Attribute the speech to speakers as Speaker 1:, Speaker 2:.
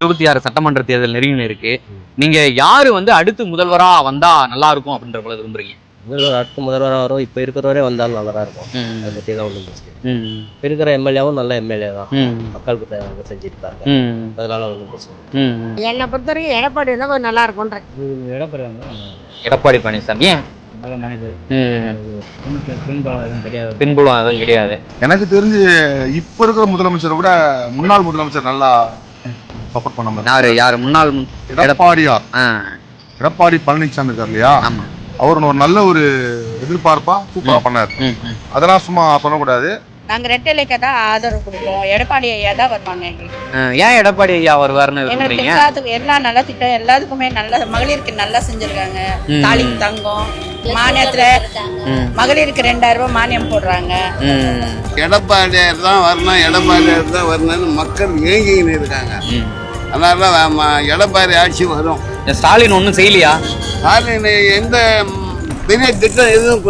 Speaker 1: 26 சட்டமன்ற தேர்தல் நெருங்கி இருக்கு. நீங்க யாரு வந்து அடுத்து முதல்வரா வந்தா நல்லா இருக்கும் அப்படின்ற போல விரும்புறீங்க?
Speaker 2: அடுத்த முதல்வராக வரும். இப்போ இருக்கிறவரே வந்தாலும் நல்லா தான் இருக்கும். அதை பற்றி தான் ஒன்றும் பிரச்சனை. இப்போ இருக்கிற எம்எல்ஏவும் நல்ல எம்எல்ஏ தான். மக்களுக்கு தேவை செஞ்சுருக்காங்க. அதனால ஒன்றும் பிரச்சனை.
Speaker 3: என்னை பொறுத்த வரைக்கும் எடப்பாடி தான் கொஞ்சம் நல்லா இருக்கும்ன்ற.
Speaker 1: எடப்பாடி பழனிசாமி ஏன்? பின்புலம் எதுவும் கிடையாது.
Speaker 4: எனக்கு தெரிஞ்சு இப்போ இருக்கிற முதலமைச்சரை விட முன்னாள் முதலமைச்சர் நல்லா சப்போர்ட் பண்ண மாதிரி.
Speaker 1: யாரு முன்னாள்?
Speaker 4: எடப்பாடி பழனிசாமி இருக்கார் இல்லையா, அவர் ஒரு நல்ல ஒரு எதிர்பார்ப்பா சூப்பரா பண்ணாரு. அதெல்லாம் சும்மா சொல்லக்கூடாது.
Speaker 3: நாங்க ரெட்டலைக்கு தான் ஆதரவு கொடுப்போம். எடப்பாடி ஐயா தான் வருவாங்க எங்களுக்கு.
Speaker 1: ஏன் எடப்பாடி ஐயா வருவாருன்னு
Speaker 3: எங்களுக்கு எல்லாத்துக்கும் எல்லா நல்ல திட்டம் எல்லாத்துக்குமே நல்ல மகளிருக்கு நல்லா செஞ்சிருக்காங்க. தாலிக்கு தங்கம் மானியத்துல மகளிருக்கு 2000 ரூபாய் மானியம் போடுறாங்க.
Speaker 5: எடப்பாடியார் தான் வரணும், எடப்பாடியார் தான் வரணும்னு மக்கள் ஏங்கின்னு இருக்காங்க. அதனால எடப்பாடி ஆட்சி வரும்.
Speaker 1: ஸ்டாலின் ஒன்றும் செய்யலையா?
Speaker 5: ஸ்டாலின் எந்த பெரிய திட்டம் எதுவும் கொண்டு